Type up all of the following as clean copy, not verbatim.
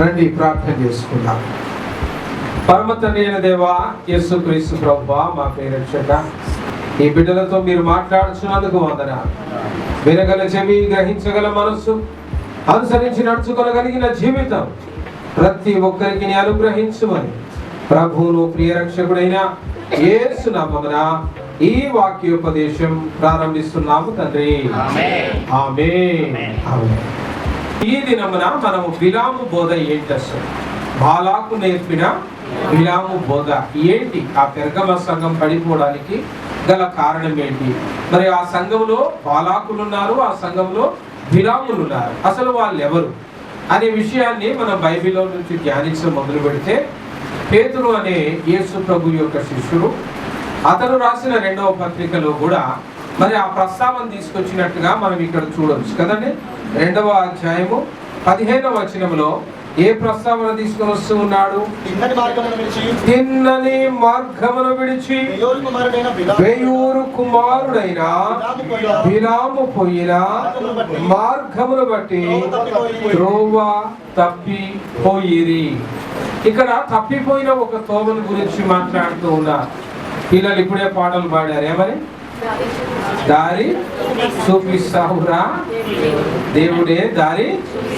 రండి ప్రార్థన చేసుకుందాం. పరమ తండ్రి అయిన దేవా, యేసుక్రీస్తు ప్రభువా, మా ప్రియరక్షక, ఈ బిడ్డలతో మీరు మాట్లాడుతున్నందుకు వందనాలు. వినగల చెవి, గ్రహించగల మనస్సు, అనుసరించి నడుచుకోగలిగిన జీవితం ప్రతి ఒక్కరికి అనుగ్రహించుమని ప్రభువును ప్రియరక్షకుడైన యేసు నామమున ఈ వాక్యోపదేశం ప్రారంభిస్తున్నాము తండ్రి. ఆమేన్. ఈ దినమున మనము బిలాము బోధ ఏంటి, అసలు బాలాకు నేర్పిన బిలాము బోధ ఏంటి, ఆ పెర్గమ సంఘం పడిపోవడానికి గల కారణం ఏంటి, మరి ఆ సంఘంలో బాలాకులు ఉన్నారు, ఆ సంఘంలో బిలాములు ఉన్నారు, అసలు వాళ్ళు ఎవరు అనే విషయాన్ని మనం బైబిల్లో నుంచి ధ్యానించడం మొదలు పెడితే, పేతురు అనే యేసు ప్రభు యొక్క శిష్యుడు, అతను రాసిన 2వ పత్రికలో కూడా మరి ఆ ప్రస్తావన తీసుకొచ్చినట్టుగా మనం ఇక్కడ చూడవచ్చు కదండి. 2వ అధ్యాయము 15వ వచనంలో ఏ ప్రస్తావన తీసుకొని వస్తూ ఉన్నాడు? తిన్నని మార్గమును విడిచి బెయోరు కుమారుడైన బిలాము పోయిన మార్గమును బట్టి త్రోవ తప్పిపోయిరి. ఇక్కడ తప్పిపోయిన ఒక తోవను గురించి మాట్లాడుతూ ఉన్నారు. పిల్లలు ఇప్పుడే పాటలు పాడారు, ఏమని? దారి చూపిస్తావురా, దేవుడే దారి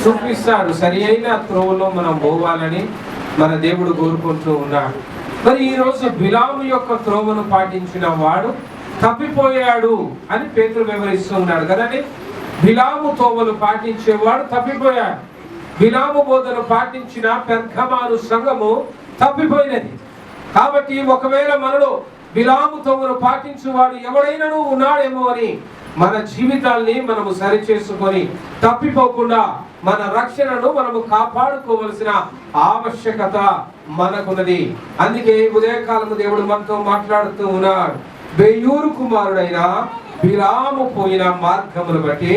చూపిస్తాడు, సరి అయిన త్రోవలో మనం పోవాలని మన దేవుడు కోరుకుంటూ ఉన్నాడు. మరి ఈరోజు బిలాము యొక్క త్రోవను పాటించిన వాడు తప్పిపోయాడు అని పేతురు వివరిస్తూ ఉన్నాడు కదండి. బిలాము త్రోవను పాటించేవాడు తప్పిపోయాడు. బిలాము బోధను పాటించిన పెర్గమాను సంఘము తప్పిపోయినది. కాబట్టి ఒకవేళ మనలో బిలాము త్రోవను పాటించువాడు ఎవడైనా ఉన్నాడేమో అని మన జీవితాల్ని మనము సరి చేసుకొని తప్పిపోకుండా మన రక్షణను మనము కాపాడుకోవలసిన ఆవశ్యకత మనకున్నది. అందుకే ఉదయకాలము దేవుడు మనతో మాట్లాడుతూ ఉన్నాడు. బెయోరు కుమారుడైన బిలాము పోయిన మార్గమును బట్టి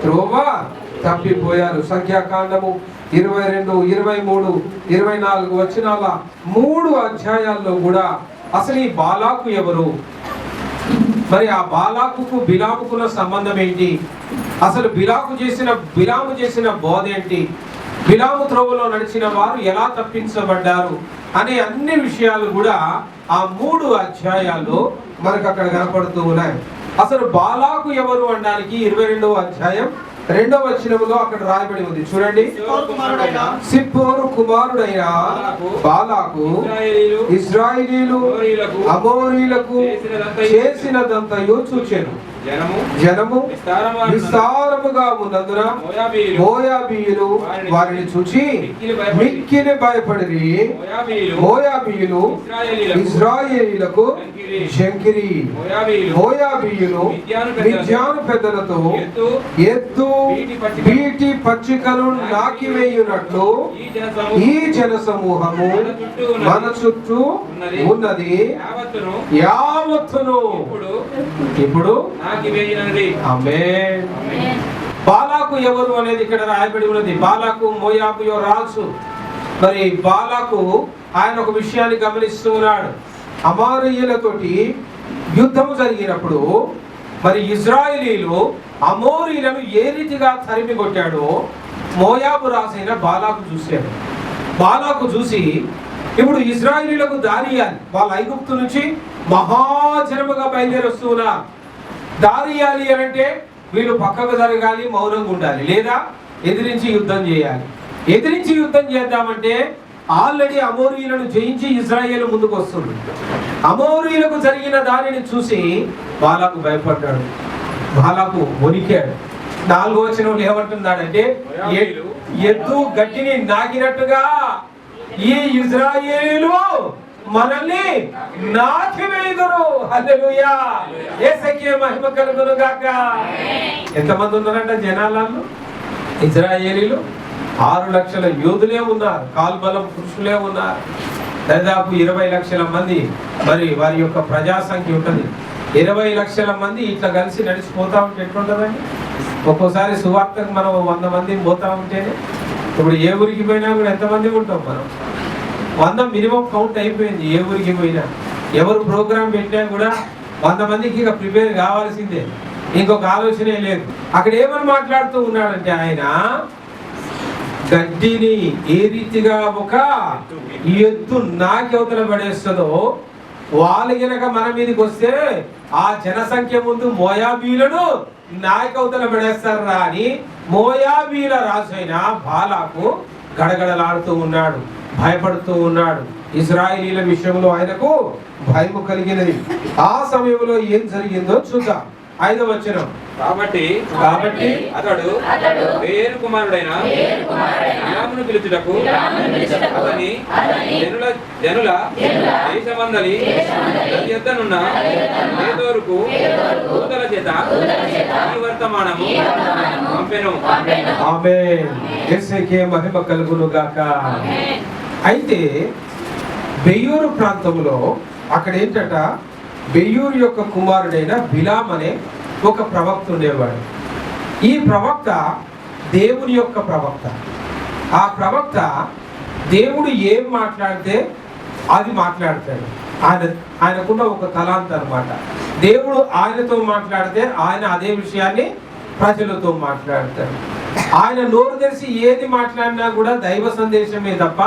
త్రోవ తప్పిపోయారు. సంఖ్యాకాండము 22, 23, 24 వచనాల 3 అధ్యాయాల్లో కూడా అసలు ఈ బాలాకు ఎవరు, మరి ఆ బాలాకుకు బిలాముకున్న సంబంధం ఏంటి, అసలు బిలాము చేసిన బోధ ఏంటి, బిలాము త్రోవలో నడిచిన వారు ఎలా తప్పించబడ్డారు అనే అన్ని విషయాలు కూడా ఆ 3 అధ్యాయాల్లో మనకు అక్కడ కనపడుతూ ఉన్నాయి. అసలు బాలాకు ఎవరు అనడానికి 22వ అధ్యాయం 2వ వచనంలో అక్కడ రాయబడి ఉంది, చూడండి. సిప్పోరు కుమారుడైన బాలాకు ఇశ్రాయేలీలు అమోరీలకు చేసినదంతయు చూచెను. జనము విస్తారముగా ఉన్నందున మోయాబీయులు వారిని చూచి మిక్కిలి భయపడిరి. మోయాబీయులు ఇశ్రాయేలీయులకు జంకిరి. మోయాబీయులు మిద్యాను పెద్దలతో ఎద్దు వీటి పచ్చికలు నాకివేయునట్లు ఈ జన సమూహము మన చుట్టూ ఉన్నది యావత్తును ఇప్పుడు. ఆమేన్. బాలాకు ఎవరు అనేది ఇక్కడ రాయబడి ఉన్నది. బాలాకు మోయాబు రాజు. మరి బాలాకు ఆయన ఒక విషయాన్ని గమనిస్తూ ఉన్నాడు. అమోరీయులతోటి యుద్ధము జరిగినప్పుడు మరి ఇజ్రాయేలీలు అమోరీయులను ఏ రీతిగా తరిమి కొట్టాడో మోయాబు రాజైన బాలాకు చూశాడు. బాలాకు చూసి ఇప్పుడు ఇజ్రాయేలీలకు దారి ఇయ్యాలి, వాళ్ళ ఐగుప్తు నుంచి మహాజనముగా బయలుదేరి వస్తున్నారు. దారి ఇయ్యాలి అంటే వీళ్ళు పక్కకు జరగాలి, మౌనంగా ఉండాలి, లేదా ఎదిరించి యుద్ధం చేయాలి. ఎదిరించి యుద్ధం చేద్దామంటే ఆల్రెడీ అమోరీయులను జయించి ఇజ్రాయేలు ముందుకు వస్తుంది. అమోరీయులకు జరిగిన దానిని చూసి బాలాకు భయపడ్డాడు, బాలాకు వణికాడు. 4వ వచనంలో ఏమంటున్నాడంటే, ఎద్దు గడ్డిని నాకినట్టుగా ఈ ఇజ్రాయేలు మనల్ని నాకివేయుదురు. హల్లెలూయా, యేసుకే మహిమ కలుగును గాక. ఎంతమంది ఉన్నారంట జనాలలో? ఇజ్రాయేలీలు 6 లక్షల యోధులే ఉన్నారు, కాల్బలం పురుషులే ఉన్నారు. దాదాపు 20 లక్షల మంది మరి వారి యొక్క ప్రజా సంఖ్య ఉంటుంది. 20 లక్షల మంది ఇట్లా కలిసి నడిచిపోతా ఉంటే ఎట్లుంటుందండి? ఒక్కోసారి సువార్తకు మనం 100 మందిని పోతా ఉంటేనే, ఇప్పుడు ఏ ఊరికి పోయినా కూడా ఎంతమంది ఉంటాం మనం? 100 మినిమం కౌంట్ అయిపోయింది. ఏ ఊరికి పోయినా ఎవరు ప్రోగ్రాం పెట్టినా కూడా 100 మందికి ఇక ప్రిపేర్ కావాల్సిందే, ఇంకొక ఆలోచనే లేదు. అక్కడ ఏమని మాట్లాడుతూ ఉన్నాడంటే ఆయన గడ్డిని ఏ రీతిగా ఒక ఎద్దు నాకెవతల పడేస్తుందో, వాళ్ళు గనక మన మీదకి వస్తే ఆ జనసంఖ్య ముందు మోయాబీలను నాయకవతల పడేస్తారు రా అని మోయాబీల రాజు అయిన బాలాకు గడగడలాడుతూ ఉన్నాడు, భయపడుతూ ఉన్నాడు. ఇశ్రాయేలీల విషయంలో ఆయనకు భయము కలిగినది. ఆ సమయంలో ఏం జరిగిందో చూద్దాం. 5వ వచనం. కాబట్టి అతడు బేయేరు కుమారుడైన బిలామును పిలుచుటకు అతని జనుల దేశమందలి నది యొద్దనున్న బేతోరుకు దూతల చేత ఈ వర్తమానము పంపెను. ఆమేన్. యేసుకే మహిమ కలుగును గాక. అయితే బెయ్యూరు ప్రాంతంలో అక్కడ ఏంటట, బెయ్యూరు యొక్క కుమారుడైన బిలాం అనే ఒక ప్రవక్త ఉండేవాడు. ఈ ప్రవక్త దేవుని యొక్క ప్రవక్త. ఆ ప్రవక్త దేవుడు ఏం మాట్లాడితే అది మాట్లాడతాడు. ఆయనకున్న ఒక తలాంత్ అన్నమాట. దేవుడు ఆయనతో మాట్లాడితే ఆయన అదే విషయాన్ని ప్రజలతో మాట్లాడతాడు. ఆయన నోరు తెరిచి ఏది మాట్లాడినా కూడా దైవ సందేశమే తప్ప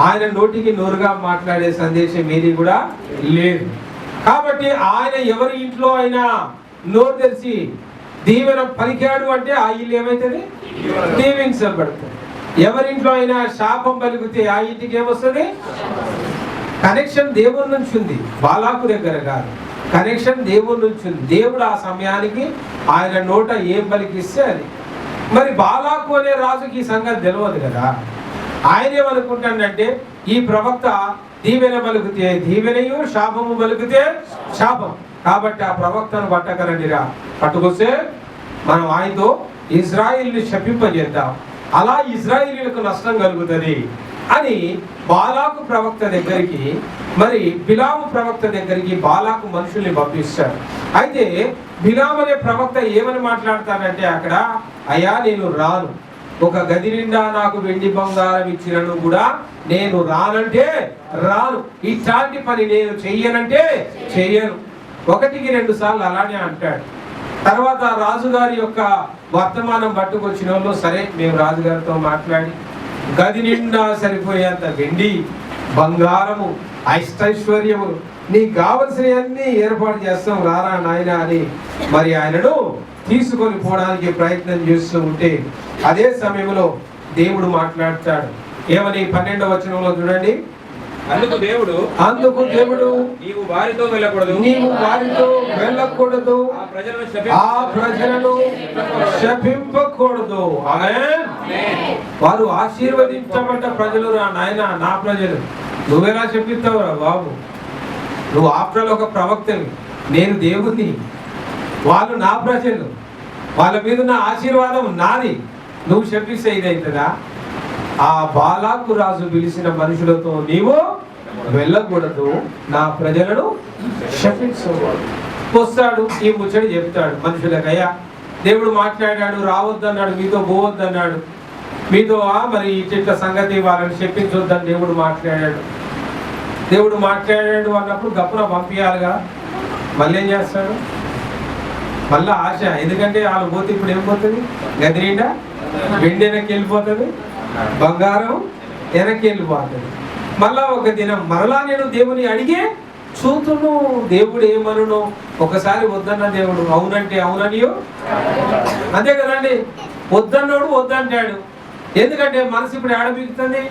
ఆయన నోటికి నోరుగా మాట్లాడే సందేశం ఏది కూడా లేదు. కాబట్టి ఆయన ఎవరి ఇంట్లో అయినా నోరు తెరిచి దీవెన పలికాడు అంటే ఆ ఇల్లు ఏమైతుంది? దీవించబడుతుంది. ఎవరింట్లో అయినా శాపం పలికితే ఆ ఇంటికి ఏమొస్తుంది? కనెక్షన్ దేవుడి నుంచి ఉంది, బాలాకు దగ్గర కాదు. కనెక్షన్ దేవుడి నుంచి ఉంది. దేవుడు ఆ సమయానికి ఆయన నోట ఏం పలికిస్తే అది. మరి బాలాకు అనే రాజుకి ఈ సంగతి తెలియదు కదా. ఆయన ఏమనుకుంటాడంటే ఈ ప్రవక్త దీవెన పలుకుతే దీవెనయు, శాపము పలుకుతే శాపం. కాబట్టి ఆ ప్రవక్తను పట్టకరండిరా, పట్టుకొస్తే మనం ఆయనతో ఇజ్రాయిల్ని శపింపజేద్దాం, అలా ఇజ్రాయిలీలకు నష్టం కలుగుతుంది అని బాలాకు ప్రవక్త దగ్గరికి, మరి బిలాము ప్రవక్త దగ్గరికి బాలాకు మనుషుల్ని పంపిస్తాడు. అయితే బిలాము అనే ప్రవక్త ఏమని మాట్లాడతాడంటే అక్కడ, అయ్యా నేను రాను, ఒక గది నిండా నాకు వెండి బంగారం ఇచ్చినను కూడా నేను రానంటే రాను, ఇట్లాంటి పని నేను చెయ్యనంటే చెయ్యను. 1కి 2 సార్లు అలానే అంటాడు. తర్వాత రాజుగారి యొక్క వర్తమానం పట్టుకొచ్చిన వాళ్ళు, సరే మేము రాజుగారితో మాట్లాడి గది నిండా సరిపోయేంత వెండి బంగారము ఐశ్వర్యము నీకు కావలసినవన్నీ ఏర్పాటు చేస్తాం, రారా నాయన అని మరి ఆయనను తీసుకొని పోవడానికి ప్రయత్నం చేస్తూ ఉంటే అదే సమయంలో దేవుడు మాట్లాడతాడు. ఏమని 12వ వచనంలో చూడండి. అందుకు దేవుడు నీవు వారితో వెళ్ళకూడదు, ఆ ప్రజలను శపింపకూడదు. ఆమేన్. వారు ఆశీర్వదించబడ్డ ప్రజలు రా నాయన, నా ప్రజలు. నువ్వెలా చెప్పిస్తావురా బాబు? నువ్వు ఆఫ్టర్ ఒక ప్రవక్తవి, నేను దేవుని, వాళ్ళు నా ప్రజలు, వాళ్ళ మీద నా ఆశీర్వాదం నాది, నువ్వు శపిస్తే ఇదవుతుందా? ఆ బాలాకు రాజు పిలిచిన మనుషులతో నీవు వెళ్ళకూడదు, నా ప్రజలను శపించకూడదు. వస్తాడు, ఈ ముచ్చడి చెప్తాడు మనుషులకు. అయ్యా దేవుడు మాట్లాడాడు, రావద్దన్నాడు, మీతో పోవద్దన్నాడు, మీతో మరి ఇట్ల సంగతి వాళ్ళని శపించొద్దని దేవుడు మాట్లాడాడు. దేవుడు మాట్లాడాడు అన్నప్పుడు గప్పున పంపించాలిగా. మళ్ళీ ఏం చేస్తాడు? మళ్ళీ ఆశ. ఎందుకంటే వాళ్ళు పోతే ఇప్పుడు ఏం పోతుంది? గది నిండా వెండి వెనక్కి వెళ్ళిపోతుంది, బంగారం వెనక్కి వెళ్ళిపోతుంది. మళ్ళా ఒక దినం మరలా నేను దేవుని అడిగే చూతును, దేవుడు ఏమనును. ఒకసారి వద్దన్న దేవుడు అవునంటే అవుననియో, అంతే కదండి. వద్దన్నోడు వద్దంటాడు. ఎందుకంటే మనసు ఇప్పుడు ఏడ బీగుతుంది?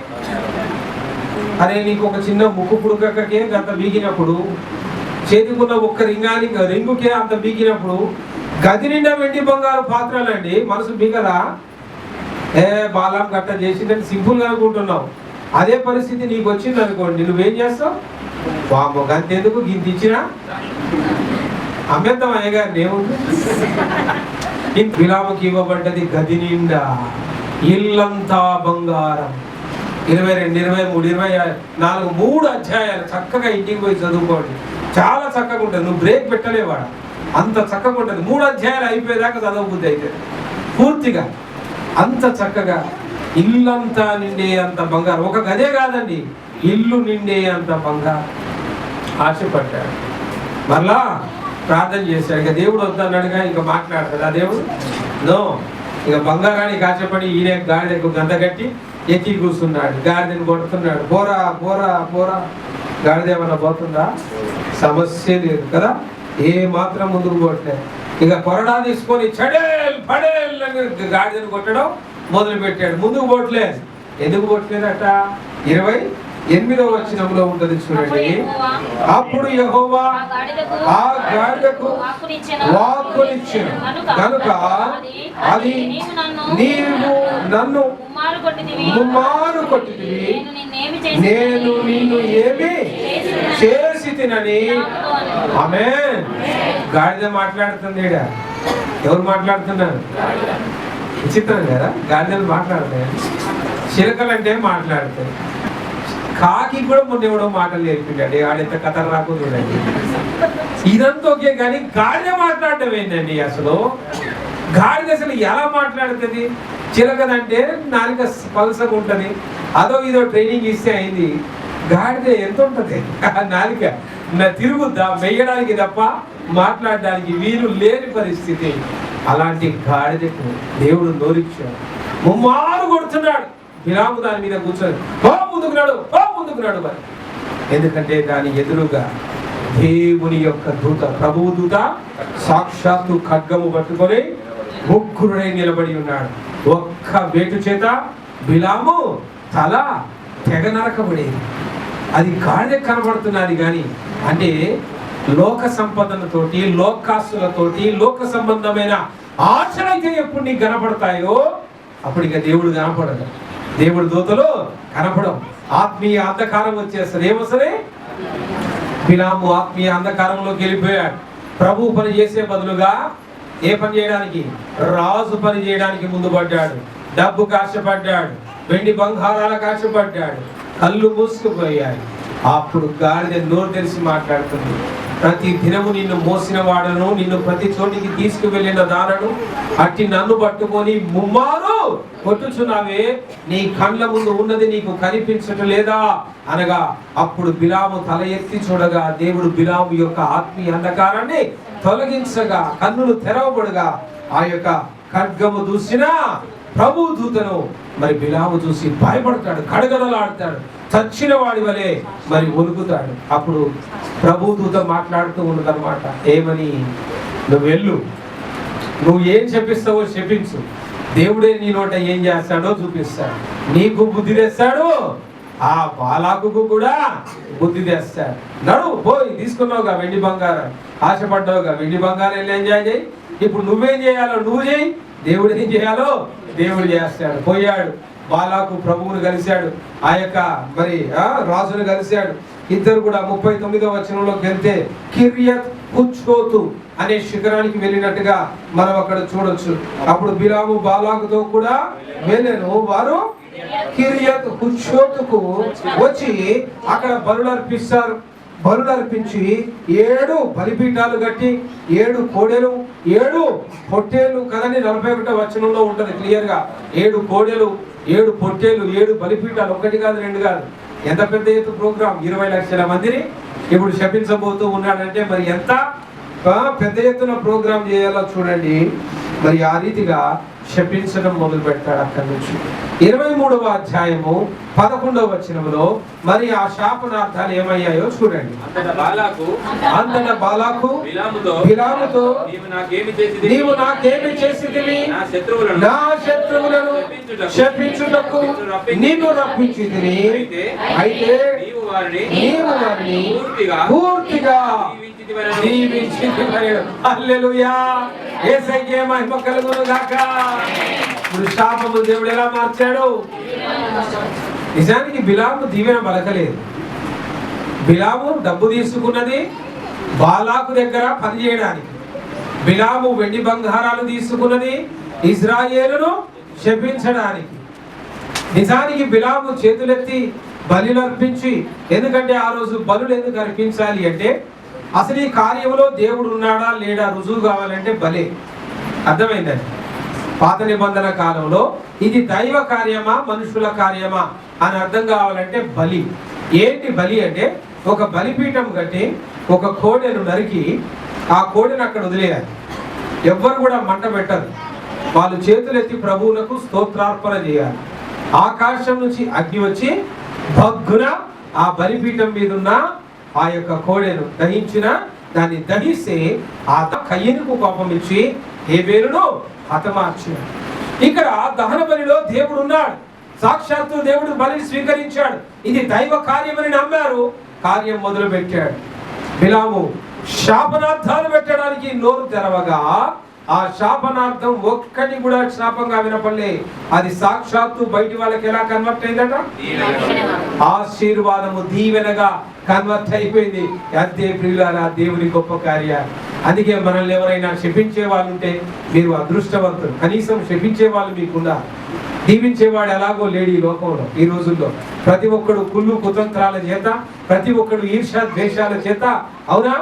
అరే నీకు ఒక చిన్న ముక్కు పుడకకే అంత బీగినప్పుడు, చేతికున్న ఒక్క రింగుకే అంత బీగినప్పుడు, గది నిండా వెండి బంగారు పాత్రలండి, మనసు బీగదా? బాలం గట్ట చేసిందని సింపుల్ గా అనుకుంటున్నావు. అదే పరిస్థితి నీకు వచ్చింది అనుకోండి, నువ్వేం చేస్తావు? బాబు గంతెందుకు గింత ఇచ్చినా అమ్మేద్దాం అయ్యగారిని, ఏముంది? బిలాముకి ఇవ్వబడ్డది గది నిండా ఇల్లంతా బంగారం. 22, 23, 24 3 అధ్యాయాలు చక్కగా ఇంటికి పోయి చదువుకోండి. చాలా చక్కగా ఉంటుంది. నువ్వు బ్రేక్ పెట్టలేవాడు, అంత చక్కగా ఉంటుంది. 3 అధ్యాయాలు అయిపోయేదాకా చదవబుద్ధి అయితే పూర్తిగా అంత చక్కగా. ఇల్లంతా నిండే అంత బంగారం. ఒక గదే కాదండి, ఇల్లు నిండే అంత బంగారం. ఆశపడ్డాడు, మరలా ప్రార్థన చేశాడు. ఇక దేవుడు వద్దన్నాడుగా, ఇంకా మాట్లాడతాడు ఆ దేవుడు? నో. ఇక బంగారానికి ఆశపడి ఈయన గాడిదకు గంత కట్టి ఎక్కి కూర్చున్నాడు, గాడిదని కొడుతున్నాడు, పోరా పోరా పోరా. గాడిద ఏమన్నా పోతుందా? సమస్య లేదు కదా, ఏ మాత్రం ముందుకు పోవట్లేదు. ఇక కొరడా తీసుకొని చడేల్ పడేల్ అని గాడిదని కొట్టడం మొదలు పెట్టాడు. ముందుకు పోవట్లేదు. ఎందుకు పోవట్లేదట? 28వ వచనంలో ఉంటది చూడండి. అప్పుడు యెహోవా ఆ గాడిదకు వాక్కునిచ్చెను కనుక అది నీవు నన్ను ముమ్మారు కొట్టితివి, నేను నిన్ను ఏమి చేసి తినని. ఆమేన్. గాడిద మాట్లాడుతుంది. ఎవరు మాట్లాడుతున్నారు? విచిత్రం కదా, గాడిదలు మాట్లాడతాయి. చిలకలంటే మాట్లాడతాయి. కాకి కూడా మొన్న ఎవడో మాటలు నేర్పిండండి, ఆడెంత కథ రాకు చూడండి. ఇదంతా ఓకే, కానీ గాడిద మాట్లాడటం ఏంటండి అసలు? గాడిద అసలు ఎలా మాట్లాడుతుంది? చిలకదంటే నాలుక పల్సగా ఉంటుంది, అదో ఇదో ట్రైనింగ్ ఇస్తే అయింది. గాడిద ఎంత ఉంటుంది? నాలుక తిరుగుద్దా? మెయ్యడానికి తప్ప మాట్లాడడానికి వీలు లేని పరిస్థితి. అలాంటి గాడిదకు దేవుడు నోరిచ్చాడు, ముమ్మారు కొడుతున్నాడు. బిలాము దాని మీద కూర్చొని ముందుకు నాడు మరి. ఎందుకంటే దాని ఎదురుగా దేవుని యొక్క దూత, ప్రభువు దూత సాక్షాత్తు ఖడ్గము పట్టుకొని ముగ్గురుడై నిలబడి ఉన్నాడు. ఒక్క వేటు చేత బిలాము తల తెగ నరకబడేది. అది గాడిద కనబడుతున్నది కానీ, అంటే లోక సంపదలతోటి, లోకాస్తులతోటి, లోక సంబంధమైన ఆశలైతే ఎప్పుడు నీకు కనపడతాయో అప్పుడు ఇక దేవుడు కనపడదు. దేవుడు దూతలు కనపడం. ఆత్మీయ అంధకారం వచ్చేస్తుంది. ఏమొస్తుంది? బిలాము ఆత్మీయ అంధకారంలోకి వెళ్ళిపోయాడు. ప్రభు పని చేసే బదులుగా ఏ పని చేయడానికి? రాజు పని చేయడానికి ముందు పడ్డాడు. డబ్బు కాశపడ్డాడు, వెండి బంగారాలకు ఆశపడ్డాడు. కళ్ళు మూసుకుపోయాయి. అప్పుడు గాడిద నోరు తెరిచి మాట్లాడుతుంది. ప్రతి దినము నిన్ను మోసిన వాడను, నిన్ను ప్రతి చోటికి తీసుకువెళ్ళిన దానను అట్టి నన్ను పట్టుకొని ముమ్మారు కొట్టుచున్నావే, నీ కండ్ల ముందు ఉన్నది నీకు కనిపించటం లేదా అనగా, అప్పుడు బిలాము తల ఎత్తి చూడగా దేవుడు బిలాము యొక్క ఆత్మీయ అంధకారాన్ని తొలగించగా కన్నులు తెరవబడుగా ఆ యొక్క ఖడ్గము దూసిన ప్రభు దూతను మరి బిలాము చూసి భయపడతాడు, కడగడలాడతాడు, చచ్చిన వాడి వలె మరి ఒలుగుతాడు. అప్పుడు ప్రభు దూత మాట్లాడుతూ ఉన్నదన్నమాట. ఏమని? నువ్వు వెళ్ళు, నువ్వు ఏం చెప్పిస్తావో చెప్పించు, దేవుడే నీ నోట ఏం చేస్తాడో చూపిస్తాడు. నీకు బుద్ధి తెస్తాడు, ఆ బాలాకు కూడా బుద్ధి తెస్తాడు. నడు పోయి, తీసుకున్నావుగా వెండి బంగారం, ఆశపడ్డావుగా వెండి బంగారం, వెళ్ళి ఎంజాయ్ చేయి. ఇప్పుడు నువ్వేం చేయాలో నువ్వు చేయి, దేవుడు ఏం చేయాలో దేవుడు చేస్తాడు. పోయాడు, బాలాకు ప్రభువును కలిశాడు, ఆ యొక్క మరి రాజును కలిశాడు. ఇద్దరు కూడా 39వ వచనంలోకి వెళ్తే కిర్యత్ హుచ్చోతు అనే శిఖరానికి వెళ్ళినట్టుగా మనం అక్కడ చూడొచ్చు. అప్పుడు బిలాము బాలాకుతో కూడా వెళ్ళాను. వారు కిర్యత్ హుచ్చోతుకు వచ్చి అక్కడ బలులర్పిస్తారు. బలులర్పించి 7 బలిపీఠాలు కట్టి 7 కోడెలు 7 పొట్టేలు కదండి. 41వ వచనంలో ఉంటది క్లియర్ గా. 7 కోడెలు 7 పొట్టేలు 7 బలిపీఠాలు, ఒకటి కాదు రెండు కాదు. ఎంత పెద్ద ఎత్తు ప్రోగ్రాం, 20 లక్షల మందిని ఇప్పుడు శపించబోతూ ఉన్నాడంటే మరి ఎంత పెద్ద ఎత్తున ప్రోగ్రాం చేయాలో చూడండి. మరి ఆ రీతిగా శపించడం మొదలు పెడతాడు. అక్కడి నుంచి 23వ అధ్యాయము 11వ వచనంలో మరి ఆ శాపనార్థాలు ఏమయ్యాయో చూడండి. అంతటా బాలాకు బిలాముతో నీవు నాకేమి చేసితివి? నా శత్రువులను శపించుటకు నిన్ను రప్పించితిని. అయితే నీవు వారిని పూర్తిగా హల్లెలూయా. యేసయ్యకే మహిమ కలుగును గాక. ఇప్పుడు శాపము దేవుడు ఎలా మార్చాడు? నిజానికి బిలాము దీవెన పలకలేదు. బిలాము డబ్బు తీసుకున్నది బాలాకు దగ్గర పని చేయడానికి. బిలాము వెండి బంగారాలు తీసుకున్నది ఇజ్రాయేలును శపించడానికి. నిజానికి బిలాము చేతులెత్తి బలులు అర్పించి, ఎందుకంటే ఆ రోజు బలులు ఎందుకు అర్పించాలి అంటే అసలు ఈ కార్యంలో దేవుడు ఉన్నాడా లేడా రుజువు కావాలంటే బలే. అర్థమైందండి? పాత నిబంధన కాలంలో ఇది దైవ కార్యమా మనుషుల కార్యమా అని అర్థం కావాలంటే బలి. ఏంటి బలి అంటే ఒక బలిపీఠం కట్టి ఒక కోడెను నరికి ఆ కోడెను అక్కడ వదిలేయాలి. ఎవ్వరు కూడా మంట పెట్టరు. వాళ్ళు చేతులెత్తి ప్రభువులకు స్తోత్రార్పణ చేయాలి. ఆకాశం నుంచి అగ్ని వచ్చి భగ్గున ఆ బలిపీఠం మీద ఉన్న ఆ యొక్క కోడెను దహించిన దాన్ని దహిస్తే ఆ కయ్యనుకు కోపం ఇచ్చి హేబేలును హతమార్చిన. ఇక్కడ దహన బలిలో దేవుడు ఉన్నాడు. సాక్షాత్తు దేవుడు బలిని స్వీకరించాడు. ఇది దైవ కార్యమని నమ్మారు. కార్యం మొదలు పెట్టాడు. బిలాము శాపనార్థాలు పెట్టడానికి నోరు తెరవగా ఆ శాపనార్థం ఒక్కటి కూడా శాపంగా వినపడలే. అది సాక్షాత్తు బయటి వాళ్ళకి ఎలా కన్వర్ట్ అయిందట? ఆశీర్వాదము దీవెనగా కన్వర్ట్ అయిపోయింది. అదే ప్రియులారా దేవుని గొప్ప కార్యాలు. అందుకే మనల్ని ఎవరైనా శపించే వాళ్ళు ఉంటే మీరు అదృష్టవంతులు. కనీసం శపించే వాళ్ళు మీకున్నా. దీవించేవాడు ఎలాగో లేడు ఈ లోకంలో. ఈ రోజుల్లో ప్రతి ఒక్కడు కుళ్ళు కుతంత్రాల చేత, ప్రతి ఒక్కడు ఈర్ష్య ద్వేషాల చేత, అవునా,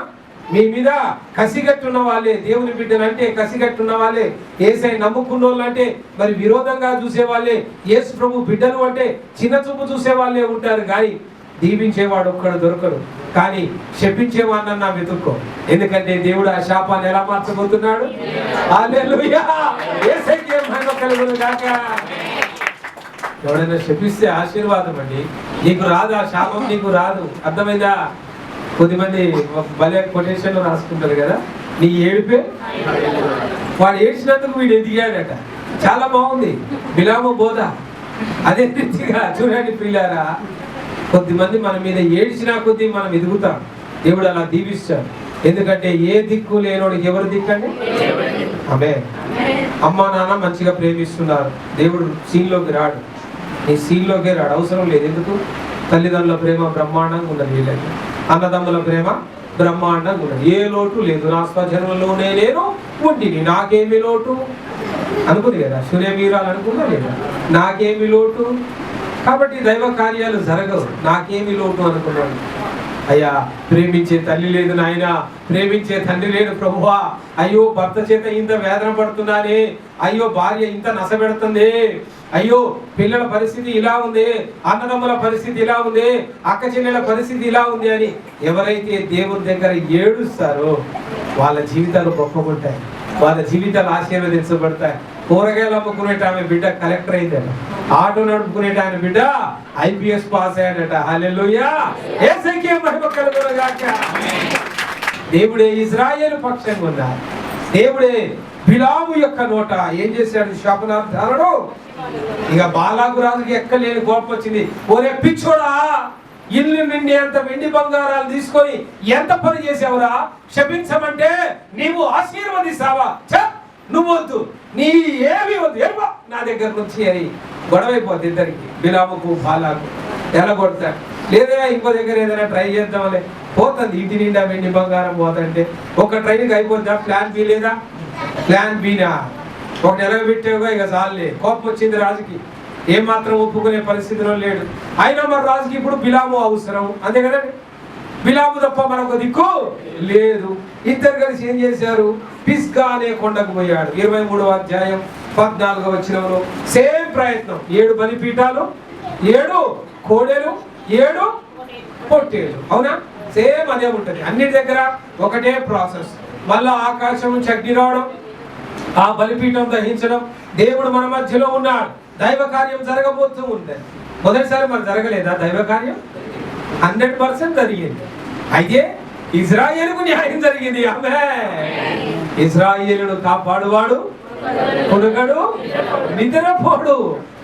మీ మీద కసిగట్టున్న వాళ్ళే దేవుని బిడ్డలు అంటే, కసిగట్టున్న వాళ్ళే యేసై నమ్ముకున్న వాళ్ళు అంటే మరి విరోధంగా చూసే వాళ్ళే, యేసు ప్రభు బిడ్డలు అంటే చిన్న చూపు చూసే వాళ్ళే ఉంటారు. కానీ దీవించేవాడు ఒక్కడు దొరకడు. కానీ శపించేవాడినన్నా వెతుక్కో. ఎందుకంటే దేవుడు ఆ శాపాన్ని ఎలా మార్చబోతున్నాడు. హల్లెలూయా, యేసయ్యకే మహిమ కలుగును గాక. ఎవడైనా శపిస్తే ఆశీర్వాదం అండి. నీకు రాదు ఆ శాపం, నీకు రాదు. అర్థమైందా? కొద్దిమంది భలే కొటేషన్లు రాసుకుంటారు కదా, నీ ఏడిపే వాడు ఏడ్చినందుకు వీడు ఎదిగాడట. చాలా బాగుంది బిలాము బోధ. అదే రీతిగా చూడండి ప్రియులారా, కొద్దిమంది మన మీద ఏడ్చినా కొద్ది మనం ఎదుగుతాం. దేవుడు అలా దీవిస్తాడు. ఎందుకంటే ఏ దిక్కు లేనోడికి ఎవరు దిక్కండి? ఆమె అమ్మా నాన్న మంచిగా ప్రేమిస్తున్నారు, దేవుడు సీన్లోకి రాడు. నీ సీన్లోకే రాడు, అవసరం లేదు. ఎందుకు? తల్లిదండ్రుల ప్రేమ బ్రహ్మాండంగా ఉన్నది, వీళ్ళకి అన్నదమ్ముల ప్రేమ బ్రహ్మాండంగా ఉన్నది. ఏ లోటు లేదు. నా స్వజనంలోనే నేను ఉంటిని, నాకేమి లోటు అనుకుంది కదా సూర్యవీరాలు, అనుకుందా లేదా? నాకేమి లోటు. కాబట్టి దైవ కార్యాలు జరగవు. నాకేమి లోటు అనుకున్నాడు. అయ్యా, ప్రేమించే తల్లి లేదు నాయన, ప్రేమించే తండ్రి లేడు ప్రభువా. అయ్యో, భర్త చేత ఇంత వేదన పడుతున్నానే, అయ్యో భార్య ఇంత నసపెడుతుంది, అయ్యో పిల్లల పరిస్థితి ఇలా ఉంది, అన్నదమ్ముల పరిస్థితి ఇలా ఉంది, అక్క చెల్లెల పరిస్థితి ఇలా ఉంది అని ఎవరైతే దేవుని దగ్గర ఏడుస్తారో వాళ్ళ జీవితాలు గొప్పగుంటాయి, వాళ్ళ జీవితాలు ఆశీర్వదించబడతాయి. కూరగాయలు అమ్ముకునేట ఆమె బిడ్డ కలెక్టర్ అయిందట, ఆటో నడుపుకునేట ఆయన బిడ్డ IPS పాస్ అయ్యాడట. హల్లెలూయా, యేసయ్యకే మహిమ కలుగును గాక. దేవుడే ఇశ్రాయేలు పక్షంగా ఉన్నారు. దేవుడే బిలాము యొక్క నోట ఏం చేశాడు? శాపనార్థాలను. ఇక బాలాకు రాజుకి ఎక్కలేని కోపం వచ్చింది. ఒరే పిచ్చోడా, ఇల్లు నిండి అంత వెండి బంగారాలు తీసుకొని ఎంత పని చేసావురా? శపించమంటే నీవు ఆశీర్వదిస్తావా? నువ్వు వద్దు, నీ ఏమి వద్దు, ఏమో నా దగ్గర నుంచి అని గొడవైపోద్ది ఇద్దరికి, బిలాముకు బాలాకు. ఎలా కొడతాడు? లేదా ఇంకో దగ్గర ఏదైనా ట్రై చేద్దామలే, పోతుంది ఇంటి నిండా వెండి బంగారం పోతుంటే ఒక ట్రైన్కి అయిపోద్దా? ప్లాన్ బి లేదా? ప్లాన్ బినా ఒక నెల పెట్టావుగా, ఇక చాలే. కోపం వచ్చింది రాజుకి, ఏమాత్రం ఒప్పుకునే పరిస్థితిలో లేడు. అయినా మరి రాజుకి ఇప్పుడు బిలాము అవసరం, అంతే కదండి. బిలాము తప్ప మరొక దిక్కు లేదు. ఇద్దరు కలిసి ఏం చేశారు? పిస్గా అనే కొండకు పోయాడు. 23వ అధ్యాయం 14వ వచనంలో సేమ్ ప్రయత్నం. 7 బలిపీఠాలు, 7 కోడెలు, 7 పొట్టేలు. అవునా? సేమ్ అదే ఉంటుంది అన్నిటి దగ్గర, ఒకటే ప్రాసెస్. మళ్ళా ఆకాశం నుంచి అగ్ని రావడం, ఆ బలిపీఠం దహించడం. దేవుడు మన మధ్యలో ఉన్నాడు. దైవ కార్యం జరగబోతూ ఉంది. మొదటిసారి మరి జరగలేదా దైవ కార్యం? 100% జరిగింది. అయితే ఇజ్రాయేలుకు న్యాయం జరిగింది. ఆమేన్. ఇజ్రాయేలును కాపాడువాడు కొడుకడు నిద్రపోడు.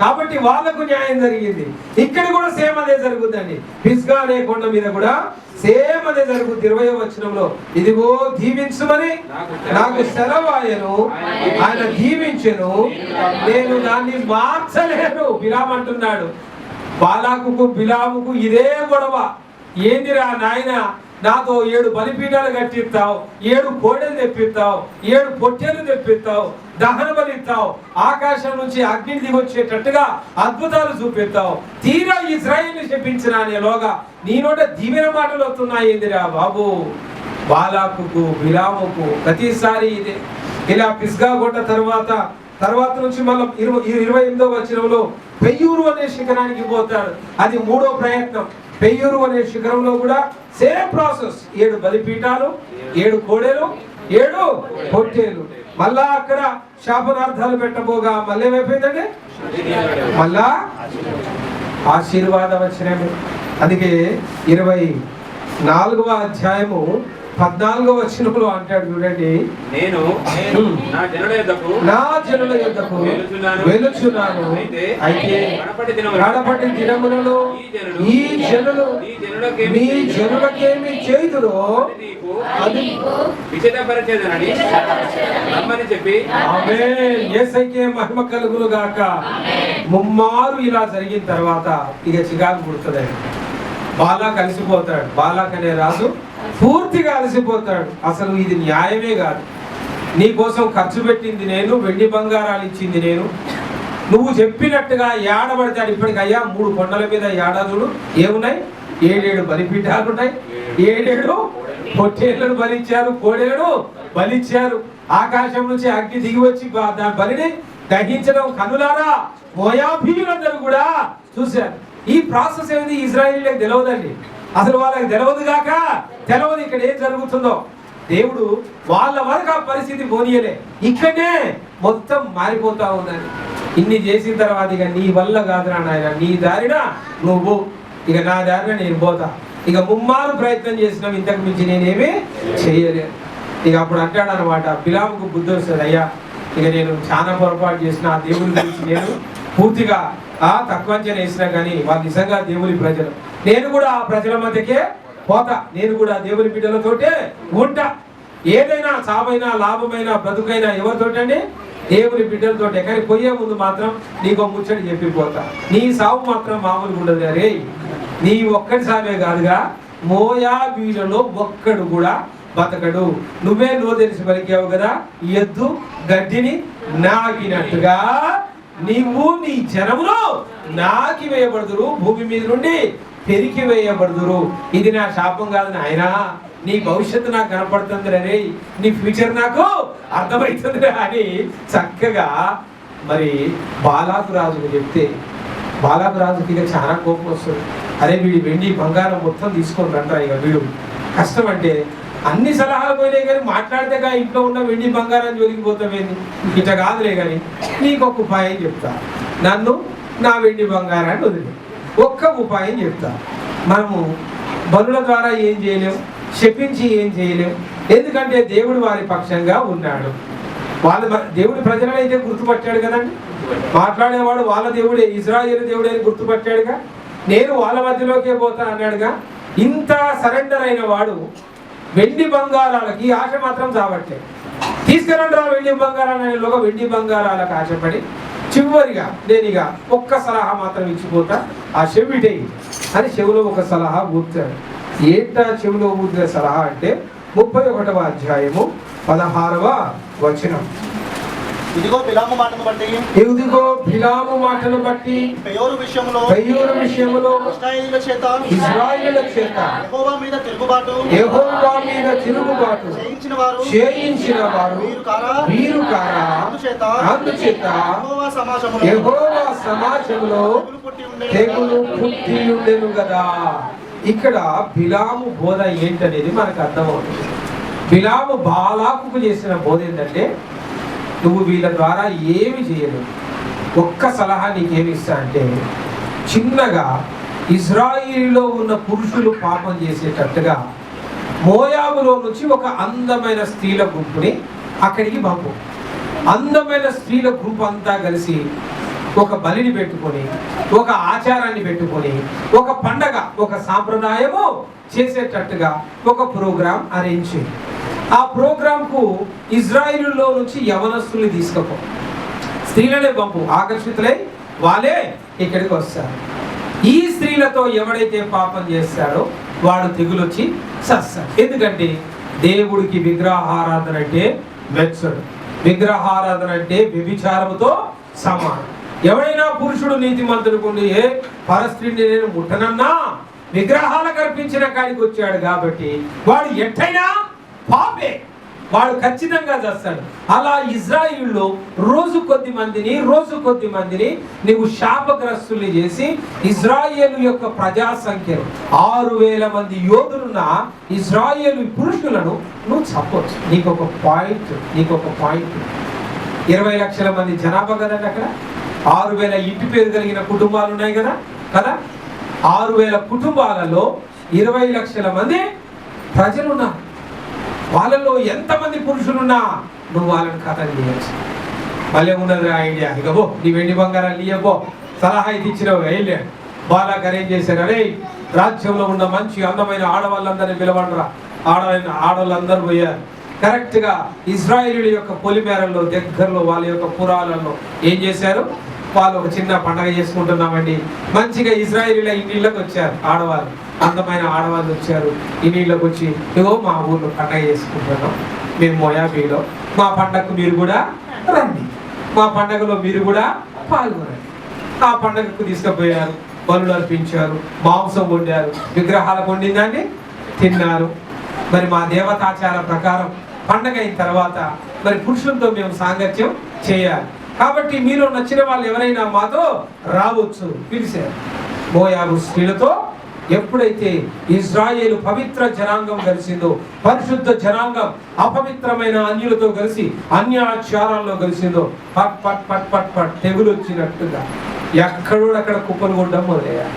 కాబట్టి వాళ్ళకు న్యాయం జరిగింది. ఇక్కడ కూడా సేమ్ అదే జరుగుతుందండి. పిస్గా అనే కొండ మీద కూడా సేమ్ అదే జరుగుతుంది. 20వ వచనంలో, ఇదిగో దీవించుమని నాకు సెలవాయను, ఆయన దీవించెను, నేను దాన్ని మార్చలేను. బిలాము అంటున్నాడు. బాలాకుకు బిలాముకు ఇదే గొడవ. ఏందిరా నాయన, నాతో 7 బలిపీఠాలు కట్టిస్తావు, 7 కోడెలు తెప్పిస్తావు, 7 పొట్టేలు తెప్పిస్తావు, దహన బలి ఇస్తావు, ఆకాశం నుంచి అగ్నిని దిగొచ్చేటట్టుగా అద్భుతాలు చూపిస్తావు, తీరా ఇశ్రాయేలుని శపించిన అనేలోగా నీ నోట దీవెన మాటలు వస్తున్నాయి. ఏందిరా బాబు? బాలాకుకు బిలాముకు ప్రతిసారి ఇదే. ఇలా పిస్గా కొట్ట తర్వాత నుంచి మళ్ళీ 28వ వచనంలో పెయ్యూరు అనే శిఖరానికి పోతాడు. అది 3వ ప్రయత్నం. పెయ్యూరు అనే శిఖరంలో కూడా సేమ్ ప్రాసెస్. 7 బలిపీఠాలు, 7 కోడెలు, 7 పొట్టేలు. మళ్ళా అక్కడ శాపనార్థాలు పెట్టబోగా మళ్ళీ ఏమైపోయిందండి? మళ్ళా ఆశీర్వాదం వచ్చినవి. అందుకే 24వ అధ్యాయము 14వ వచనంలో అంటాడు చూడండి, నేను నా జనుల యొద్దకు వెలుచున్నాను, అయితే కడపటి దినములలో ఈ జనులు మీ జనులకేమి చేయుదురో అది విషదపరచేదనని రమ్మని చెప్పి ఆమేన్. యేసయ్యకే మహిమ కలుగును గాక. ముమ్మారు ఇలా జరిగిన తర్వాత ఇక చికాకు పుడుతుంది. బాలాక్ అలసిపోతాడు. బాలాక్ అనే రాజు పూర్తిగా అలసిపోతాడు. అసలు ఇది న్యాయమే కాదు. నీ కోసం ఖర్చు పెట్టింది నేను, వెండి బంగారాలు ఇచ్చింది నేను, నువ్వు చెప్పినట్టుగా ఏడబడతాడు. ఇప్పటికి అయ్యా 3 కొండల మీద ఏడాదులు ఏమున్నాయి? 7 బలిపీఠాలు ఉన్నాయి, 7 పొట్టేళ్లను బలిచ్చారు, కోడేడు బలిచ్చారు. ఆకాశం నుంచి అగ్ని దిగి వచ్చి దాని బలిని దహించడం కనులారా మోయాబీయులందరూ కూడా చూశారు. ఈ ప్రాసెస్ ఏమిటి? ఇజ్రాయేలీలకు తెలియదండి. అసలు వాళ్ళకి తెలియదు కాక తెలియదు ఇక్కడ ఏం జరుగుతుందో. దేవుడు వాళ్ళ వరకు ఆ పరిస్థితి పోనీయలే. ఇక్కడే మొత్తం మారిపోతా ఉన్నది. ఇన్ని చేసిన తర్వాత ఇక నీ వల్ల కాదురా నాయన, నీ దారిన నువ్వు, ఇక నా దారిన నేను పోతా. ఇక ముమ్మారు ప్రయత్నం చేసినాం, ఇంతకు మించి నేనేమీ చేయలేను. ఇక అప్పుడు అంటాడు అనమాట, బిలాముకు బుద్ధి వస్తుంది, అయ్యా ఇక నేను చాలా పొరపాటు చేసిన, ఆ దేవుడి గురించి నేను పూర్తిగా తక్కువ అంచనా వేసినా కానీ వాళ్ళు నిజంగా దేవుని ప్రజలు, నేను కూడా ఆ ప్రజల మధ్యకే పోతా, నేను కూడా దేవుని బిడ్డలతోటే ఉంటా. ఏదైనా సామైనా లాభమైనా బ్రతుకైనా ఎవరితోటండి? దేవుని బిడ్డలతో. ఎక్కడికి పోయే ముందు మాత్రం నీకు ముచ్చడి చెప్పిపోతా, నీ సావు మాత్రం మామూలుగా ఉండదు. అరే నీ ఒక్కడి సామే కాదుగా, మోయాబీయులలో ఒక్కడు కూడా బతకడు. నువ్వే నో తెలిసి పలికావు కదా, ఎద్దు గడ్డిని నాకినట్టుగా నీవు నీ జనములు నాకి వేయబడుదురు, భూమి మీద నుండి పెరికి వేయబడుదురు. ఇది నా శాపం కాదు నాయనా, నీ భవిష్యత్తు నాకు కనపడుతుంది రే, నీ ఫ్యూచర్ నాకు అర్థమవుతుంది అని చక్కగా మరి బాలాకు రాజుకు చెప్తే, బాలాకు రాజుకి ఇక చాలా కోపం వస్తుంది. అరే వీడి వెండి బంగారం మొత్తం తీసుకొని రండ్రా, ఇక వీడు కష్టం అంటే అన్ని సలహాలు పోయినాయి కానీ మాట్లాడితే ఇంట్లో ఉన్న వెండి బంగారం జోలికి పోతామేంది, ఇట్లా కాదులే కానీ నీకు ఒక ఉపాయం చెప్తా, నన్ను నా వెండి బంగారాన్ని వదిలే. ఒక్క ఉపాయం చెప్తా. మనము బలుల ద్వారా ఏం చేయలేం, శపించి ఏం చేయలేం, ఎందుకంటే దేవుడు వారి పక్షంగా ఉన్నాడు. దేవుడి ప్రజలనైతే గుర్తుపట్టాడు కదండి, మాట్లాడేవాడు వాళ్ళ దేవుడే, ఇజ్రాయేలు దేవుడే అని గుర్తుపట్టాడుగా. నేను వాళ్ళ మధ్యలోకే పోతా అన్నాడుగా. ఇంత సరెండర్ అయిన వాడు వెండి బంగారాలకి ఆశ మాత్రం చావట్లే. తీసుకురండి రా వెండి బంగారాలలోగా వెండి బంగారాలకు ఆశపడి చివరిగా నేను ఇక ఒక్క సలహా మాత్రం ఇచ్చిపోతా, ఆ చెవిటే అని చెవిలో ఒక సలహా ఊర్చాడు. ఏంటా చెవిలో ఊర్చిన సలహా అంటే 31వ అధ్యాయము 16వ వచనం. ఇదిగో బిలాము మాటను బట్టి, ఇదిగో బిలాము మాటను బట్టి పెయోరు విషయములో ఇశ్రాయేలీయుల చేత యెహోవా మీద తిరుగుబాటు చేయించిన వారు వీరు కారా, అందుచేత యెహోవా సమాజంలో తెగులు పుట్టి ఉండెను కదా. ఇక్కడ బిలాము బోధ ఏంటనేది మనకు అర్థమవుతుంది. బిలాము బాలాకుకు చేసిన బోధ ఏంటంటే, నువ్వు వీళ్ళ ద్వారా ఏమి చేయలేవు, ఒక్క సలహా నీకేమి ఇస్తా అంటే, చిన్నగా ఇజ్రాయిల్లో ఉన్న పురుషులు పాపం చేసేటట్టుగా మోయాబులో నుంచి ఒక అందమైన స్త్రీల గుంపుని అక్కడికి పంపు. అందమైన స్త్రీల గుంపు అంతా కలిసి ఒక బలిని పెట్టుకొని, ఒక ఆచారాన్ని పెట్టుకొని, ఒక పండగ, ఒక సాంప్రదాయము చేసేటట్టుగా ఒక ప్రోగ్రాం అరేంజ్ చేయి. ఆ ప్రోగ్రాంకు ఇజ్రాయిల్లో నుంచి యవనస్తుల్ని తీసుకపో, స్త్రీలనే పంపు, ఆకర్షితులై వాళ్ళే ఇక్కడికి వస్తారు. ఈ స్త్రీలతో ఎవడైతే పాపం చేస్తాడో వాడు తెగులొచ్చి చస్తాడు. ఎందుకంటే దేవుడికి విగ్రహారాధన అంటే మెచ్చడు, విగ్రహారాధన అంటే వ్యభిచారముతో సమానం. ఎవడైనా పురుషుడు నీతిమంతుడుకుండి ఏ పరస్త్రీని నేను ముట్టనన్నా విగ్రహాలకు అర్పించిన కాడికి వచ్చాడు కాబట్టి వాడు ఎట్టయినా పాపే. వాడు ఖచ్చితంగా చేస్తాడు. అలా ఇజ్రాయిల్లో రోజు కొద్ది మందిని నీవు శాపగ్రస్తుల్ని చేసి ఇజ్రాయేలు యొక్క ప్రజా సంఖ్యను 6,000 మంది యోధులున్న ఇజ్రాయేలు పురుషులను నువ్వు చెప్పవచ్చు. నీకొక పాయింట్ 20 లక్షల మంది జనాభా కదండి. అక్కడ 6,000 ఇంటి పేరు కలిగిన కుటుంబాలు ఉన్నాయి కదా. 6,000 కుటుంబాలలో 20 లక్షల మంది ప్రజలున్నారు. వాళ్ళలో ఎంతమంది పురుషులున్నా నువ్వు వాళ్ళని కథలు చేయొచ్చు. భలే ఉన్నది ఐడియా. ఇక పో, నీ వెండి బంగారాలు ఇయ్యబో, సలహా ఇది ఇచ్చినావు. వెళ్ళే బాలాకు అరేంజ్ చేశారు. అరే రాజ్యంలో ఉన్న మంచి అందమైన ఆడవాళ్ళందరినీ పిలవండ్రా. ఆడవాళ్ళందరూ పోయారు. కరెక్ట్గా ఇజ్రాయేలీల యొక్క పొలిమేరల్లో దగ్గరలో వాళ్ళ యొక్క పురాలలో ఏం చేశారు? వాళ్ళు ఒక చిన్న పండగ చేసుకుంటున్నామండి. మంచిగా ఇజ్రాయేలీల ఇంటిళ్ళకి వచ్చారు ఆడవాళ్ళు, అందమైన ఆడవాళ్ళు వచ్చారు. ఇంటిళ్ళకి వచ్చి ఇగో మా ఊర్లో పండగ చేసుకుంటున్నాం మేము మోయాబీలో, మా పండగకు మీరు కూడా రండి, మా పండగలో మీరు కూడా పాల్గొనండి. ఆ పండగకు తీసుకుపోయారు, బలులు అర్పించారు, మాంసం వండారు, విగ్రహాలకు వండిందాన్ని తిన్నారు. మరి మా దేవతాచార ప్రకారం పండగ అయిన తర్వాత మరి పురుషులతో మేము సాంగత్యం చేయాలి. కాబట్టి మీలో నచ్చిన వాళ్ళు ఎవరైనా మాతో రావచ్చు పిలిచారు. మోయాబు స్త్రీలతో ఎప్పుడైతే ఇజ్రాయేలు పవిత్ర జనాంగం కలిసిందో, పరిశుద్ధ జనాంగం అపవిత్రమైన అన్యులతో కలిసి అన్యాచారాల్లో కలిసిందో, పట్ పట్ పట్ పట్ పట్ తెగులు వచ్చినట్టుగా ఎక్కడోడక్కడ కుప్పలు కొట్టడం మొదలయ్యారు.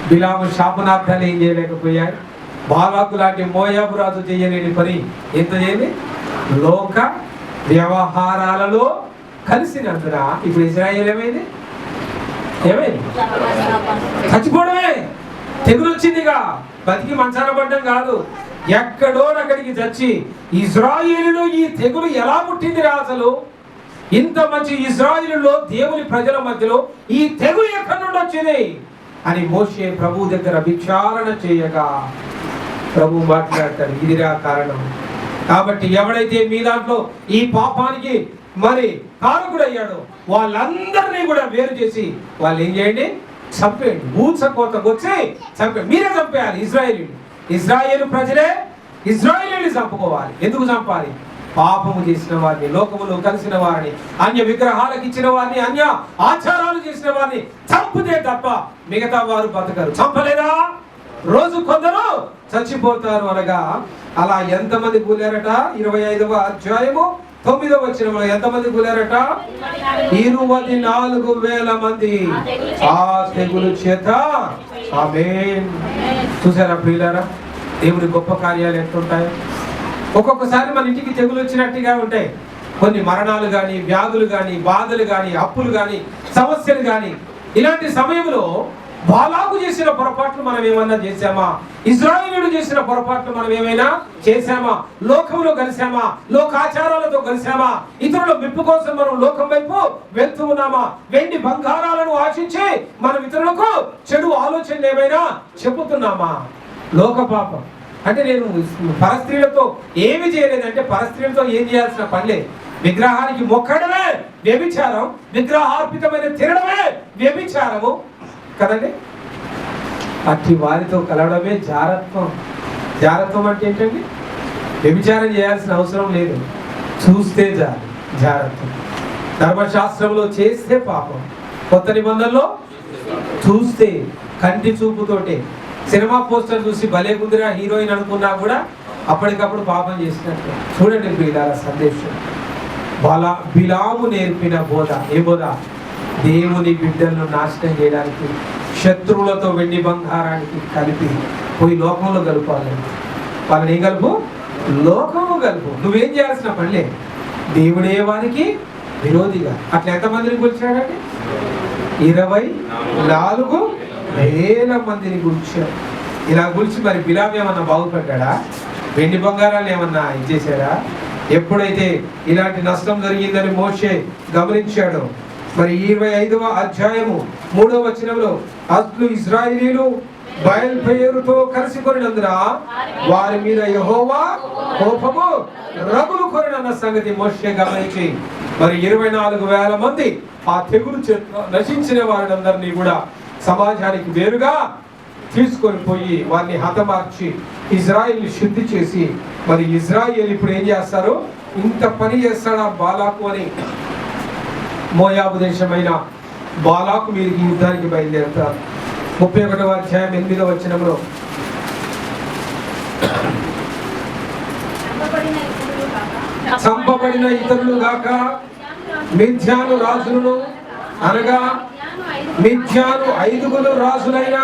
బిలాము శాపనార్థాలు ఏం చేయలేకపోయాయి. బాలాకు లాంటి మోయాబు రాజు చేయలేని పని ఎంత చేయండి? లోక వ్యవహారాలలో కలిసినందున ఇప్పుడు ఇజ్రాయేల్ ఏమైంది? చచ్చిపోవడమే. తెగులు వచ్చిందిగా, బతికి మంచాన పడ్డం కాదు, ఎక్కడోనక్కడికి చచ్చి ఇజ్రాయేలులో ఈ తెగులు ఎలా పుట్టింది రా అసలు? ఇంత మంచి ఇజ్రాయేలులో దేవుని ప్రజల మధ్యలో ఈ తెగులు ఎక్కడి నుండి వచ్చింది అని మోషే ప్రభు దగ్గర విచారణ చేయగా ప్రభు మాట్లాడతాడు, ఇదిరా కారణం. కాబట్టి ఎవడైతే మీ దాంట్లో ఈ పాపానికి మరి కారకుడయ్యాడో వాళ్ళందరినీ కూడా వేరు చేసి వాళ్ళు ఏం చేయండి? చంపేయండి. ఊచకోతకు వచ్చి చంపేయండి. మీరే చంపేయాలి. ఇజ్రాయేలు ప్రజలే ఇజ్రాయేలుని చంపుకోవాలి. ఎందుకు చంపాలి? పాపము చేసిన వారిని, లోకములో కలిసిన వారిని, అన్య విగ్రహాలకు ఇచ్చిన వారిని, అన్య ఆచారాలు చేసిన వారిని చంపితే తప్ప మిగతా వారు బతకరు. చంపలేదా? రోజు కొందరు చచ్చిపోతారు అనగా అలా ఎంతమంది కూలారట? 25వ అధ్యాయము 9వ వచనంలో ఎంతమంది కూలారట? 24,000 మంది ఆ తెగులు చేత. ఆమేన్. చూసారా ప్రియులారా, దేవుని గొప్ప కార్యాలు ఎట్లుంటాయి? ఒక్కొక్కసారి మన ఇంటికి తెగులు వచ్చినట్టుగా ఉంటాయి. కొన్ని మరణాలు కానీ, వ్యాధులు కానీ, బాధలు కానీ, అప్పులు కానీ, సమస్యలు కానీ. ఇలాంటి సమయంలో బాలాకు చేసిన పొరపాట్లు మనం ఏమన్నా చేశామా? ఇజ్రాయేలు చేసిన పొరపాట్లు మనం ఏమైనా చేశామా? లోకంలో కలిసామా? లోకాచారాలతో కలిసామా? ఇతరుల మెప్పు కోసం మనం లోకం వైపు వెళ్తూ ఉన్నామా? వెండి బంగారాలను ఆశించి మనం ఇతరులకు చెడు ఆలోచనలు ఏమైనా చెబుతున్నామా? లోక పాపం అంటే నేను పరస్త్రీలతో ఏమి చేయలేదంటే పరస్త్రీలతో ఏం చేయాల్సిన పనిలే. విగ్రహానికి మొక్కడమే వ్యభిచారం, విగ్రహార్పితమైన తినడమే వ్యభిచారము కదండి. అట్టి వారితో కలవడమే జారత్వం. జారత్వం అంటే ఏంటండి? వ్యభిచారం చేయాల్సిన అవసరం లేదు, చూస్తే జారత్వం. ధర్మశాస్త్రంలో చేస్తే పాపం, కొత్త నిబంధనలో చూస్తే కంటి చూపుతోటే. సినిమా పోస్టర్ చూసి భలే కుదిరా హీరోయిన్ అనుకున్నా కూడా అప్పటికప్పుడు పాపం చేసినట్టు. చూడండి ప్రియులారా, సందేశం బిలాము నేర్పిన బోధ. ఏ బోధ? దేవుని బిడ్డలను నాశనం చేయడానికి, శత్రువులతో వెండి బంగారానికి కలిపి పోయి లోకంలో కలుపాలి. వాళ్ళని ఏం కలుపు? లోకము కలుపు. నువ్వేం చేయాల్సిన పనిలే. దేవుడే వారికి విరోధిగా. అట్లా ఎంతమందిని కూర్చాడంటే 24,000 మందిని కూర్చాడు. ఇలా కూర్చి మరి బిలాము ఏమన్నా బాగుపడ్డా? వెండి బంగారాలు ఏమన్నా ఇచ్చేసారా? ఎప్పుడైతే ఇలాంటి నష్టం జరిగిందని మోషే గమనించాడు, మరి 25వ అధ్యాయము 3వ వచనంలో అట్లు ఇశ్రాయేలీయులు బయల్ పేరుతో కలిసి కొనినందున వారి మీద యెహోవా కోపము రగులు కొనినన్న సంగతి మోషే గమనించి మరి 24,000 మంది ఆ తెగులు నశించిన వారందరినీ కూడా సమాజానికి వేరుగా తీసుకొని పోయి వారిని హతమార్చి ఇజ్రాయిల్ని శుద్ధి చేసి, మరి ఇజ్రాయిల్ ఇప్పుడు ఏం చేస్తారు? ఇంత పని చేస్తాడా బాలాకు అని మోయాబు దేశమైన బాలాకు మీదకి యుద్ధానికి బయలుదేరుతారు. 31వ అధ్యాయం 8వ వచనంలో చంపబడిన ఇతరులు గాక మిథ్యాను రాజులను, అనగా మిథ్యాను 5 రాజులైన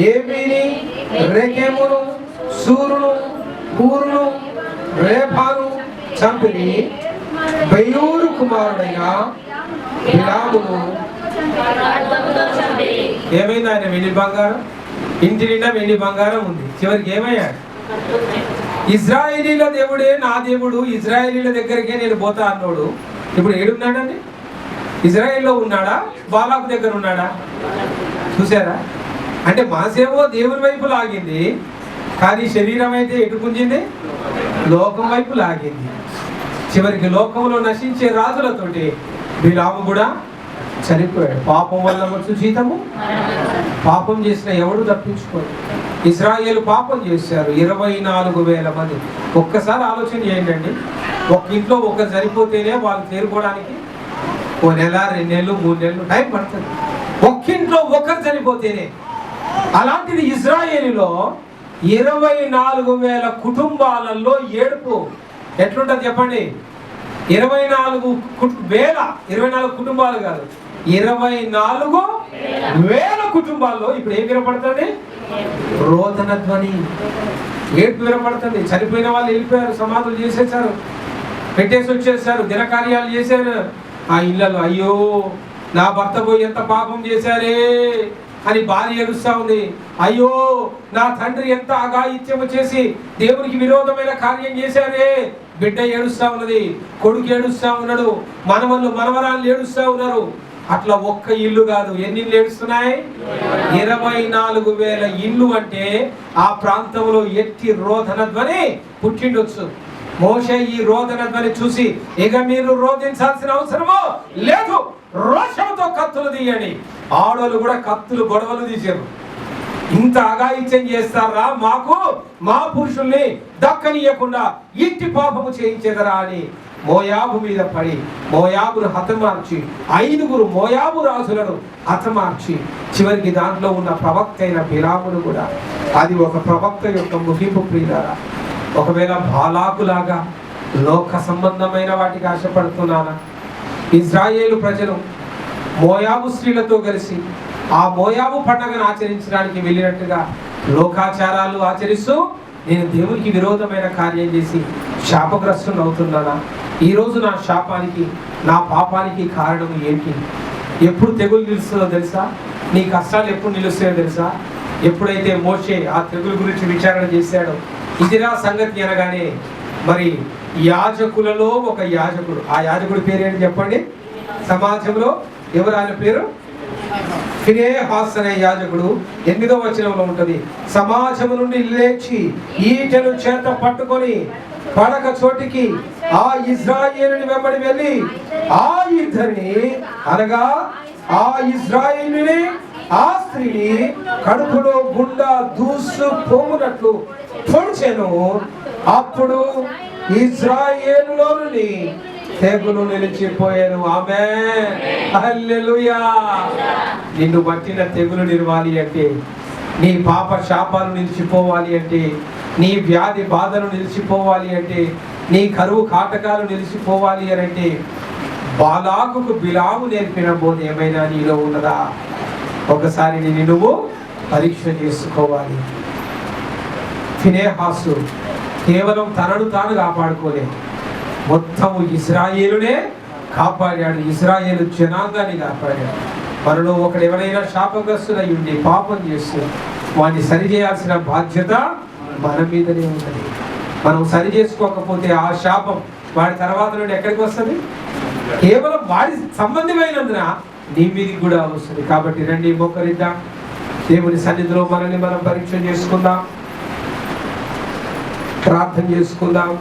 ఏబీని, రెకెమును, సూరును, హూరును, రేఫాను చంపిని బెయోరు కుమారుడైన బిలామును. ఏమైంది? ఆయన వెండి బంగారం, ఇంటి నిండా వెండి బంగారం ఉంది. చివరికి ఏమయ్యాడు? ఇజ్రాయేలీల దేవుడే నా దేవుడు, ఇజ్రాయేలీల దగ్గరికే నేను పోతా అన్నోడు ఇప్పుడు ఏడున్నాడండి? ఇజ్రాయేల్లో ఉన్నాడా? బాలాకు దగ్గర ఉన్నాడా? చూసారా? అంటే మనసేమో దేవుని వైపు లాగింది, కానీ శరీరం అయితే ఎటు గుంజింది? లోకం వైపు లాగింది. చివరికి లోకంలో నశించే రాజులతోటి బిలాము కూడా చనిపోయాడు. పాపం వల్ల వచ్చు జీతము, పాపం చేసిన ఎవడు తప్పించుకోడు. ఇజ్రాయేలు పాపం చేశారు, 24,000 మంది. ఒక్కసారి ఆలోచన చేయండి, ఒక ఇంట్లో ఒకరు చనిపోతేనే వాళ్ళు చేరుకోవడానికి 1 నెల, 2 నెలలు, 3 నెలలు టైం పడుతుంది. ఒక్కింట్లో ఒకరు చనిపోతేనే. అలాంటిది ఇజ్రాయేలులో 24,000 కుటుంబాలలో ఏడుపు ఎట్లుంటుంది చెప్పండి? 24,000 కుటుంబాలు కాదు, 24,000 కుటుంబాల్లో ఇప్పుడు ఏం వినపడుతుంది? రోదన ధ్వని, ఏడుపు వినపడుతుంది. చనిపోయిన వాళ్ళు వెళ్ళిపోయారు, సమాధులు చేసేసారు, పెట్టేసి వచ్చేసారు, దినకార్యాలు చేశారు. ఆ ఇళ్ళలో అయ్యో నా భర్త పోయి ఎంత పాపం చేశారే అని భార్య ఏడుస్తా ఉంది. అయ్యో నా తండ్రి ఎంత అఘాయిత్యము చేసి దేవునికి విరోధమైన కార్యం చేశారే. బిడ్డ ఏడుస్తా ఉన్నది, కొడుకు ఏడుస్తా ఉన్నాడు, మనవళ్ళు మనవరాళ్ళు ఏడుస్తా ఉన్నారు. అట్లా ఒక్క ఇల్లు కాదు, ఎన్ని ఇళ్ళు ఏడుస్తున్నాయి? 24,000 ఇల్లు. అంటే ఆ ప్రాంతంలో ఎట్టి రోదన ధ్వని పుట్టిండొచ్చు. మోషే ఈ రోదన ధ్వని చూసి, ఇక మీరు రోదించాల్సిన అవసరమో లేదు, రోషంతో కత్తులు తీయండి. ఆడోళ్ళు కూడా కత్తులు, గొడవలు తీశారు. ఇంత అఘాయిత్యం చేస్తారా, మాకు మా పురుషుల్ని దక్కనీయకుండా ఇంటి పాపము చేయించేదరా అని మోయాబు మీద పడి మోయాబును హతమార్చి 5 మోయాబు రాజులను హతమార్చి చివరికి దాంట్లో ఉన్న ప్రవక్త అయిన బిలామును కూడా. అది ఒక ప్రవక్త యొక్క ముగింపు ప్రియులారా. ఒకవేళ బాలాకులాగా లోక సంబంధమైన వాటికి ఆశపడుతున్నానా? ఇజ్రాయేలు ప్రజలు మోయాబు స్త్రీలతో కలిసి ఆ మోయాబు పండుగను ఆచరించడానికి వెళ్ళినట్టుగా లోకాచారాలు ఆచరిస్తూ నేను దేవునికి విరోధమైన కార్యం చేసి శాపగ్రస్తుని అవుతున్నానా? ఈరోజు నా శాపానికి, నా పాపానికి కారణం ఏంటి? ఎప్పుడు తెగులు నిలుస్తుందో తెలుసా? నీ కష్టాలు ఎప్పుడు నిలుస్తాయో తెలుసా? ఎప్పుడైతే మోషే ఆ తెగులు గురించి విచారణ చేశాడో, ఇదిరా సంగతి అనగానే మరి యాజకులలో ఒక యాజకుడు, ఆ యాజకుడి పేరు ఏంటి చెప్పండి? సమాజంలో ఎవరు ఆయన పేరు? ఫినెహాస్ అనే యాజకుడు. 8వ వచనంలో ఉంటది, సమాజము నుండి లేచి ఈటెను చేత పట్టుకొని పడక చోటికి ఆ ఇజ్రాయేలుని వెంబడి వెళ్ళి ఆ ఇద్దరిని, అనగా ఆ ఇజ్రాయేలుని ఆ స్త్రీని కడుపులో గుండా దూసు పోమునట్లు పొడిచెను. అప్పుడు ఇజ్రాయేలులో నుండి తెగులు నిలిచిపోయాను. ఆమేన్, హల్లెలూయా. నిన్ను బట్టిన తెగులు నిలవాలి అంటే, నీ పాప శాపాలు నిలిచిపోవాలి అంటే, నీ వ్యాధి బాధలు నిలిచిపోవాలి అంటే, నీ కరువు కాటకాలు నిలిచిపోవాలి అని అంటే, బాలాకుకు బిలాము నేర్పిన బోధ ఏమైనా నీలో ఉన్నదా? ఒకసారి నిన్ను నువ్వు పరీక్ష చేసుకోవాలి. ఫినెహాసు కేవలం తనను తాను కాపాడుకోలేదు, మొత్తము ఇజ్రాయేలునే కాపాడాడు, ఇజ్రాయేలు జనాంగాన్ని కాపాడాడు. మనలో ఒకడు ఎవరైనా శాపగ్రస్తుడై ఉండి పాపం చేస్తూ వాడిని సరిచేయాల్సిన బాధ్యత మన మీదనే ఉన్నది. మనం సరి చేసుకోకపోతే ఆ శాపం వాడి తర్వాత నుండి ఎక్కడికి వస్తుంది? కేవలం వాడి సంబంధమైనందున నీ మీదికి కూడా వస్తుంది. కాబట్టి రండి మోకరిద్దాం, దేవుని సన్నిధిలో మనల్ని మనం పరీక్ష చేసుకుందాం, ప్రార్థన చేసుకుందాం.